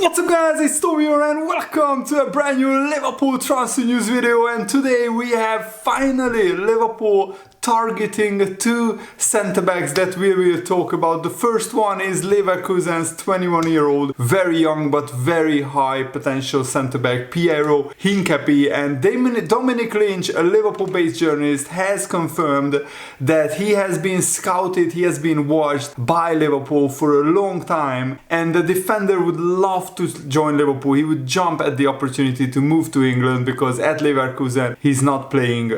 What's up guys, it's Tommy here and welcome to a brand new Liverpool transfer news video, and today we have finally Liverpool targeting two centre-backs that we will talk about. The first one is Leverkusen's 21-year-old, very young but very high potential centre-back Piero Hincapie, and Dominic Lynch, a Liverpool-based journalist, has confirmed that he has been scouted, he has been watched by Liverpool for a long time, and the defender would love to join Liverpool. He would jump at the opportunity to move to England because at Leverkusen he's not playing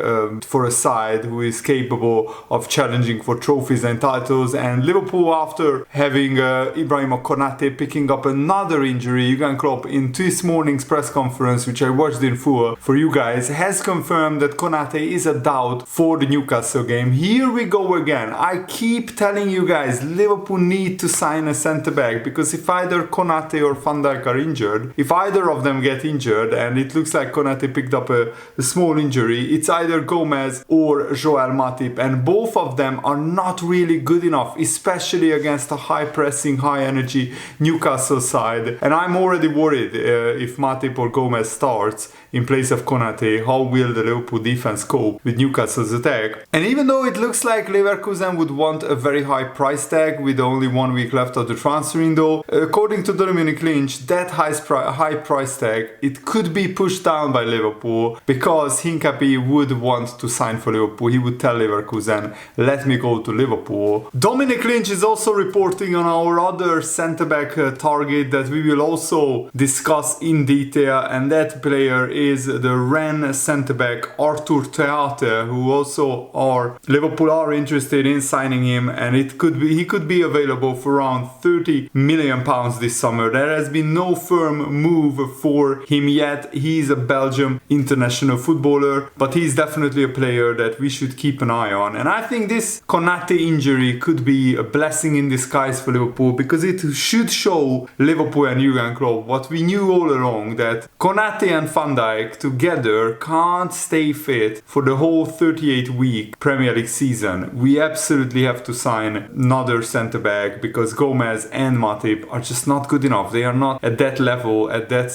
for a side who is capable of challenging for trophies and titles. And Liverpool, after having Konate picking up another injury, Jurgen Klopp in this morning's press conference, which I watched in full for you guys, has confirmed that Konate is a doubt for the Newcastle game. Here we go again. I keep telling you guys, Liverpool need to sign a centre-back, because if either Konate or Van Dijk are injured, if either of them get injured, and it looks like Konate picked up a small injury, it's either Gomez or Joel Matip, and both of them are not really good enough, especially against a high-pressing, high-energy Newcastle side. And I'm already worried if Matip or Gomez starts in place of Konate, how will the Liverpool defense cope with Newcastle's attack? And even though it looks like Leverkusen would want a very high price tag with only 1 week left of the transfer window, according to Dominic Lynch, that high price tag, it could be pushed down by Liverpool, because Hincapie would want to sign for Liverpool. He would tell Leverkusen, let me go to Liverpool. Dominic Lynch is also reporting on our other centre-back target that we will also discuss in detail, and that player is the Rennes centre-back Arthur Theate, who also Liverpool are interested in signing him, and he could be available for around £30 million this summer. There has been no firm move for him yet. He's a Belgium international footballer, but he's definitely a player that we should keep an eye on. And I think this Konate injury could be a blessing in disguise for Liverpool, because it should show Liverpool and Jurgen Klopp what we knew all along, that Konate and Van Dijk together can't stay fit for the whole 38-week Premier League season. We absolutely have to sign another centre-back, because Gomez and Matip are just not good enough. They are not at that level, at that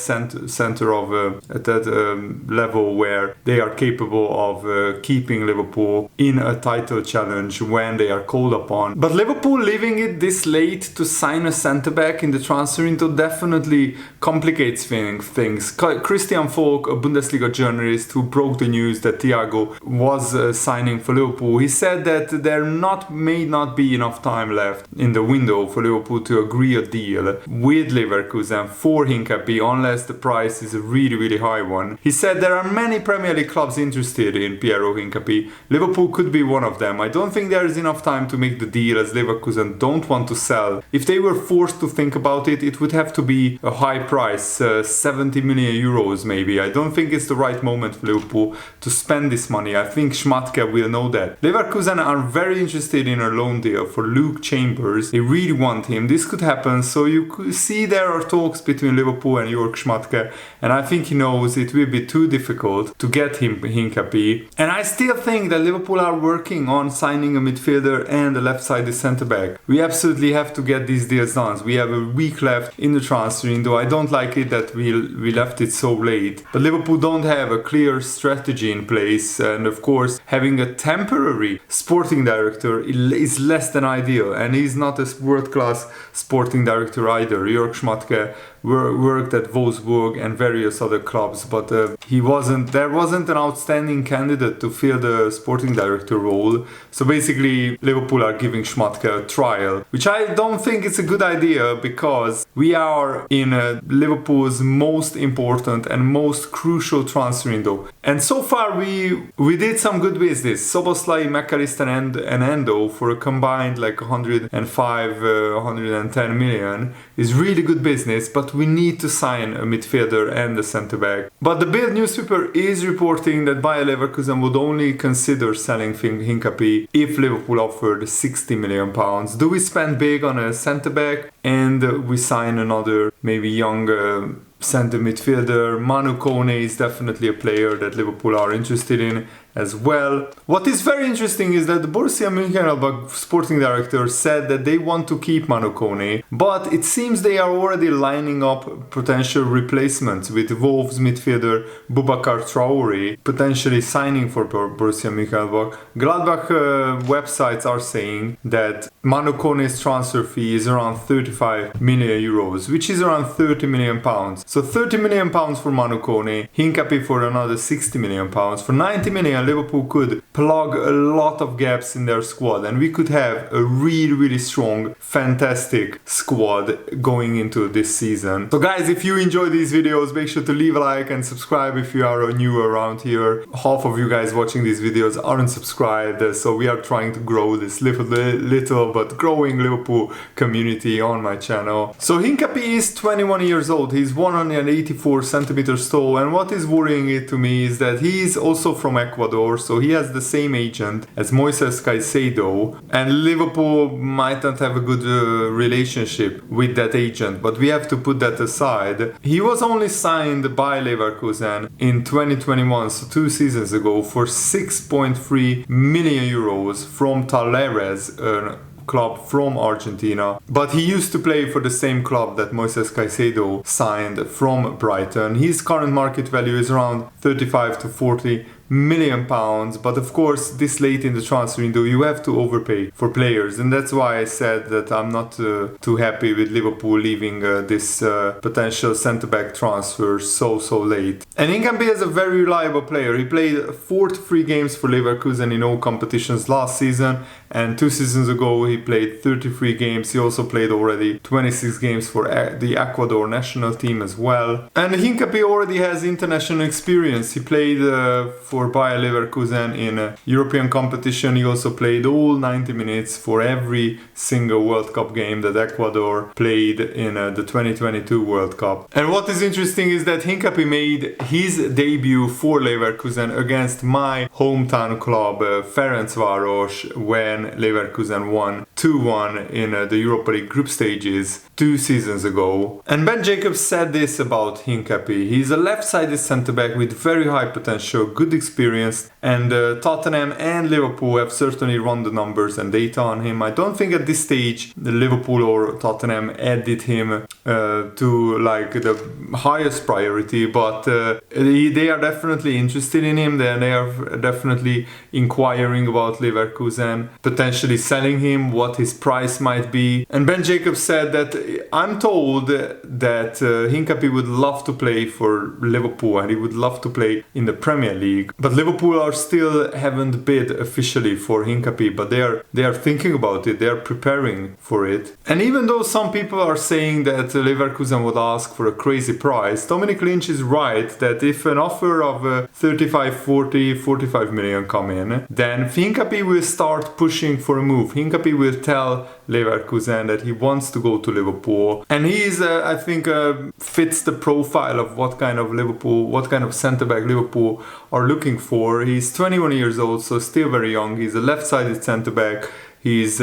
level where they are capable of keeping Liverpool in a title challenge when they are called upon. But Liverpool leaving it this late to sign a centre-back in the transfer window definitely complicates things. Christian Falk, a Bundesliga journalist who broke the news that Thiago was signing for Liverpool, he said that there may not be enough time left in the window for Liverpool to agree a deal with Leverkusen for Hincapie, unless the price is a really, really high one. He said there are many Premier League clubs interested in Piero Hincapie. Liverpool could be one of them. I don't think there is enough time to make the deal, as Leverkusen don't want to sell. If they were forced to think about it, it would have to be a high price, 70 million euros maybe. I don't think it's the right moment for Liverpool to spend this money. I think Schmatke will know that. Leverkusen are very interested in a loan deal for Luke Chambers. They really want him. This could happen, so you could see there are talks between Liverpool and Jörg Schmatke, and I think he knows it will be too difficult to get him Hincapie. And I still think that Liverpool are working on signing a midfielder and a left-sided centre-back. We absolutely have to get these deals done. We have a week left in the transfer window. I don't like it that we left it so late, but Liverpool don't have a clear strategy in place, and of course having a temporary sporting director is less than ideal, and he's not a world-class sporting director either. Jörg Schmatke worked at Wolfsburg and various other clubs, but there wasn't an outstanding candidate to fill the sporting director role. So basically Liverpool are giving Schmatke a trial, which I don't think it's a good idea, because we are in Liverpool's most important and most crucial transfer window. And so far we did some good business. Szoboszlai, McAllister and Endo for a combined like 105, 110 million is really good business, but we need to sign a midfielder and a centre-back. But the Bild newspaper is reporting that Bayer Leverkusen would only consider selling Hincapie if Liverpool offered £60 million. Do we spend big on a centre-back and we sign another maybe young centre midfielder? Manu Kone is definitely a player that Liverpool are interested in. as well. What is very interesting is that the Borussia Mönchengladbach sporting director said that they want to keep Manu Kone, but it seems they are already lining up potential replacements with Wolves midfielder Boubacar Traoré potentially signing for Borussia Mönchengladbach. Gladbach websites are saying that Manu Kone's transfer fee is around 35 million euros, which is around 30 million pounds. So 30 million pounds for Manu Kone, Hincapie for another 60 million pounds. For 90 million, Liverpool could plug a lot of gaps in their squad, and we could have a really strong, fantastic squad going into this season. So guys, if you enjoy these videos, make sure to leave a like and subscribe if you are new around here. Half of you guys watching these videos aren't subscribed, so we are trying to grow this little but growing Liverpool community on my channel. So Hincapie is 21 years old, he's 184 centimeters tall, and what is worrying it to me is that he is also from Ecuador, so he has the same agent as Moises Caicedo, and Liverpool might not have a good relationship with that agent, but we have to put that aside. He was only signed by Leverkusen in 2021, so 2 seasons ago, for 6.3 million euros from Talleres, club from Argentina, but he used to play for the same club that Moises Caicedo signed from Brighton. His current market value is around 35 to 40 million pounds, but of course this late in the transfer window you have to overpay for players, and that's why I said that I'm not too happy with Liverpool leaving this potential centre-back transfer so late. And Hincapie is a very reliable player. He played 43 games for Leverkusen in all competitions last season, and 2 seasons ago he played 33 games. He also played already 26 games for the Ecuador national team as well. And Hincapie already has international experience. He played for Bayer Leverkusen in a European competition. He also played all 90 minutes for every single World Cup game that Ecuador played in the 2022 World Cup. And what is interesting is that Hincapie made his debut for Leverkusen against my hometown club Ferencváros when Leverkusen won 2-1 in the Europa League group stages 2 seasons ago. And Ben Jacobs said this about Hincapie: he's a left-sided centre-back with very high potential, good experience, and Tottenham and Liverpool have certainly run the numbers and data on him. I don't think at this stage the Liverpool or Tottenham added him to like the highest priority, but they are definitely interested in him. They are definitely inquiring about Leverkusen potentially selling him, what his price might be. And Ben Jacobs said that I'm told that Hincapie would love to play for Liverpool and he would love to play in the Premier League, but Liverpool are still haven't bid officially for Hincapie, but they are thinking about it, they are preparing for it. And even though some people are saying that Leverkusen would ask for a crazy price, Dominic Lynch is right that if an offer of 35, 40, 45 million come in, then Hincapie will start pushing for a move. Hincapie will tell Leverkusen that he wants to go to Liverpool, and he is I think fits the profile of what kind of centre-back Liverpool are looking for. He's 21 years old, so still very young. He's a left-sided centre-back. He's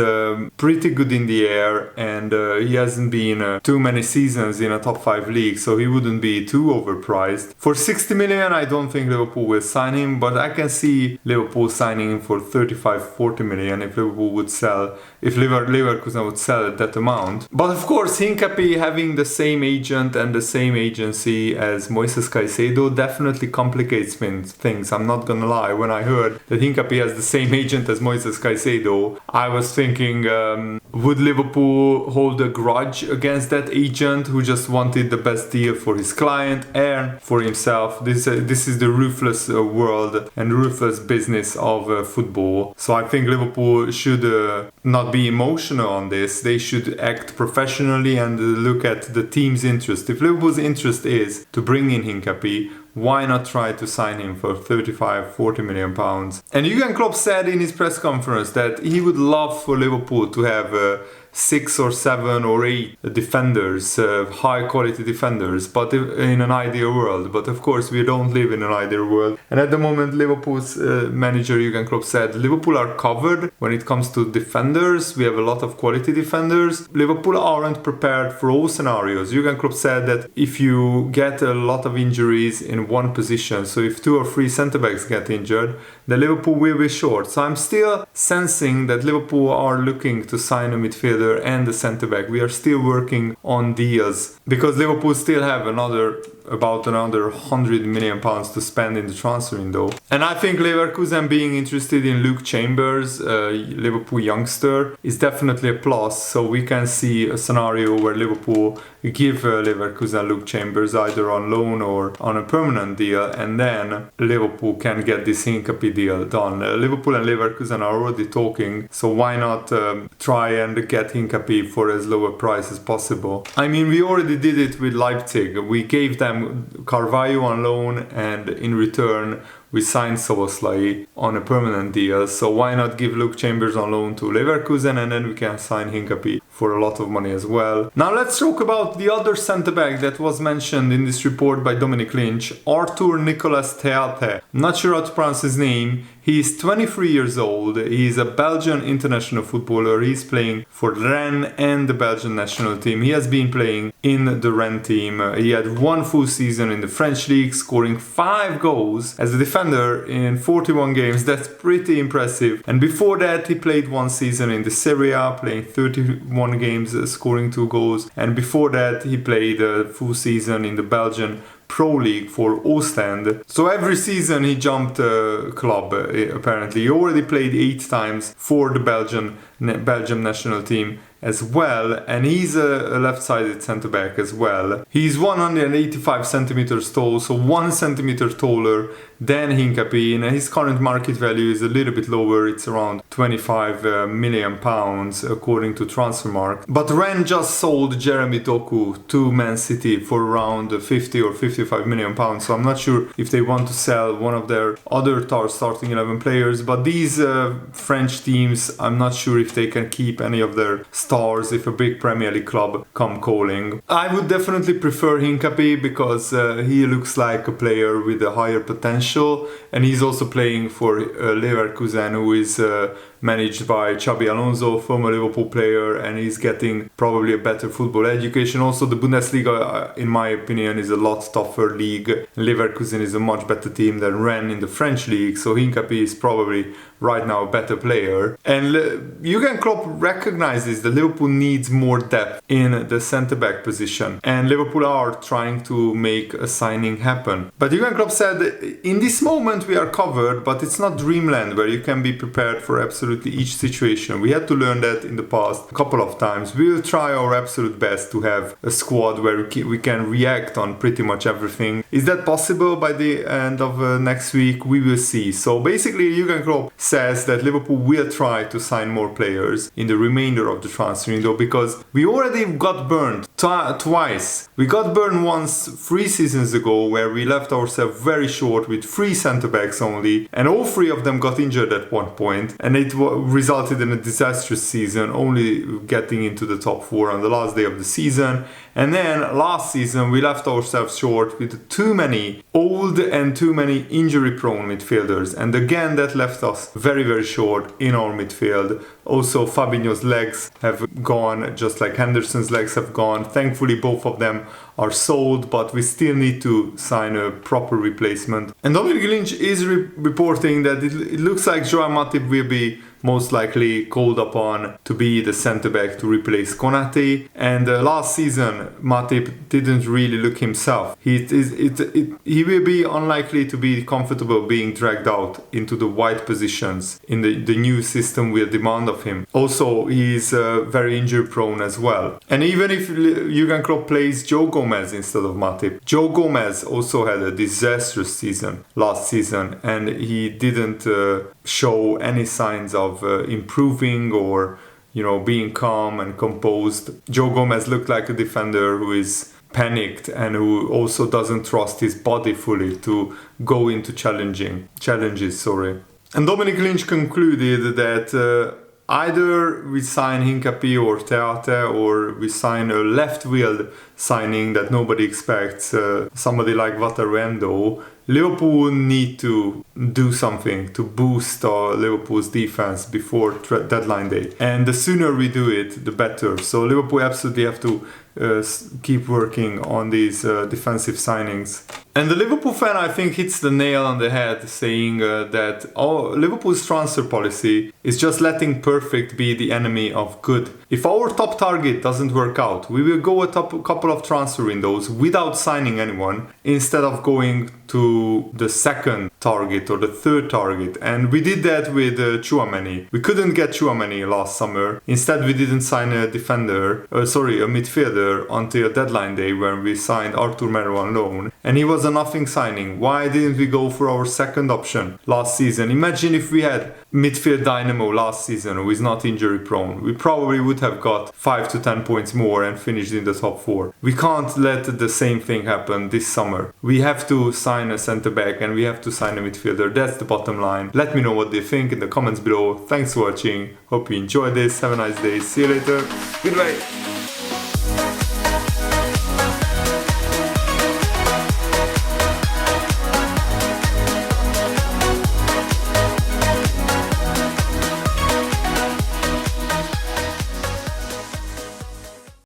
pretty good in the air, and he hasn't been too many seasons in a top 5 league, so he wouldn't be too overpriced. For 60 million, I don't think Liverpool will sign him, but I can see Liverpool signing him for 35-40 million if Liverpool would sell, if Leverkusen would sell at that amount. But of course, Hincapie having the same agent and the same agency as Moises Caicedo definitely complicates things. I'm not gonna lie, when I heard that Hincapie has the same agent as Moises Caicedo, I was thinking, would Liverpool hold a grudge against that agent who just wanted the best deal for his client and for himself? This is the ruthless world and ruthless business of football. So I think Liverpool should not be emotional on this. They should act professionally and look at the team's interest. If Liverpool's interest is to bring in Hincapie, why not try to sign him for 35-40 million pounds? And Jurgen Klopp said in his press conference that he would love for Liverpool to have 6 or 7 or 8 defenders, high quality defenders, but in an ideal world. But of course we don't live in an ideal world. And at the moment Liverpool's manager Jurgen Klopp said Liverpool are covered when it comes to defenders. We have a lot of quality defenders. Liverpool aren't prepared for all scenarios. Jurgen Klopp said that if you get a lot of injuries in one position, so if 2 or 3 centre-backs get injured, then Liverpool will be short. So I'm still sensing that Liverpool are looking to sign a midfielder and a centre-back. We are still working on deals because Liverpool still have about another 100 million pounds to spend in the transfer window. And I think Leverkusen being interested in Luke Chambers, Liverpool youngster, is definitely a plus. So we can see a scenario where Liverpool give Leverkusen Luke Chambers either on loan or on a permanent deal, and then Liverpool can get this Hincapie deal done. Liverpool and Leverkusen are already talking, so why not try and get Hincapie for as low a price as possible? I mean, we already did it with Leipzig. We gave them Carvalho on loan, and in return we signed Szoboszlai on a permanent deal. So why not give Luke Chambers on loan to Leverkusen, and then we can sign Hincapie for a lot of money as well. Now let's talk about the other centre-back that was mentioned in this report by Dominic Lynch, Arthur Nicolas Theate. I'm not sure how to pronounce his name. He is 23 years old. He is a Belgian international footballer. He's playing for Rennes and the Belgian national team. He has been playing in the Rennes team. He had 1 full season in the French league, scoring 5 goals as a defender in 41 games. That's pretty impressive. And before that, he played 1 season in the Serie A, playing 31 games, scoring 2 goals. And before that, he played a full season in the Belgian Pro League for Ostend. So every season he jumped a club, apparently. He already played 8 times for the Belgian national team as well, and he's a left-sided centre-back as well. He's 185 centimeters tall, so 1 centimeter taller than Hincapie, and his current market value is a little bit lower. It's around 25 million pounds according to Transfermarkt. But Rennes just sold Jeremy Doku to Man City for around 50 or 55 million pounds, so I'm not sure if they want to sell one of their other starting 11 players. But these French teams, I'm not sure if they can keep any of their stars if a big Premier League club come calling. I would definitely prefer Hincapie because he looks like a player with a higher potential, and he's also playing for Leverkusen, who is managed by Xabi Alonso, former Liverpool player, and he's getting probably a better football education. Also, the Bundesliga, in my opinion, is a lot tougher league. Leverkusen is a much better team than Rennes in the French league, so Hincapie is probably right now a better player. And Jurgen Klopp recognizes that Liverpool needs more depth in the centre-back position, and Liverpool are trying to make a signing happen. But Jurgen Klopp said, in this moment we are covered, but it's not dreamland where you can be prepared for absolutely each situation. We had to learn that in the past a couple of times. We will try our absolute best to have a squad where we can react on pretty much everything. Is that possible by the end of next week? We will see. So basically Jurgen Klopp says that Liverpool will try to sign more players in the remainder of the transfer window, because we already got burned twice. We got burned once 3 seasons ago, where we left ourselves very short with 3 centre-backs only, and all 3 of them got injured at one point, and it resulted in a disastrous season, only getting into the top 4 on the last day of the season. And then last season we left ourselves short with too many old and too many injury-prone midfielders, and again that left us very, very short in our midfield. Also, Fabinho's legs have gone, just like Henderson's legs have gone. Thankfully both of them are sold, but we still need to sign a proper replacement. And Dominic Lynch is reporting that it looks like Joao Matip will be most likely called upon to be the centre-back to replace Konate. And last season Matip didn't really look himself. He will be unlikely to be comfortable being dragged out into the wide positions in the new system will demand of him. Also, he's very injury prone as well. And even if Jurgen Klopp plays Joe Gomez instead of Matip, Joe Gomez also had a disastrous season last season, and he didn't show any signs of improving or being calm and composed. Joe Gomez looked like a defender who is panicked and who also doesn't trust his body fully to go into challenges. And Dominic Lynch concluded that Either we sign Hincapie or Konate, or we sign a left-wheeled signing that nobody expects, somebody like Waterrendo. Liverpool need to do something to boost Liverpool's defense before deadline day. And the sooner we do it, the better. So Liverpool absolutely have to keep working on these defensive signings. And the Liverpool fan, I think, hits the nail on the head, saying that Liverpool's transfer policy is just letting perfect be the enemy of good. If our top target doesn't work out, we will go a couple of transfer windows without signing anyone, instead of going to the second target or the third target. And we did that with Tchouaméni. We couldn't get Tchouaméni last summer. Instead, we didn't sign a midfielder until deadline day, when we signed Arthur Melo on loan. And he was a nothing signing. Why didn't we go for our second option last season? Imagine if we had midfield dynamo last season who is not injury prone. We probably would have got 5 to 10 points more and finished in the top 4. We can't let the same thing happen this summer. We have to sign a centre back and we have to sign a midfielder. That's the bottom line. Let me know what you think in the comments below. Thanks for watching. Hope you enjoyed this. Have a nice day. See you later. Goodbye.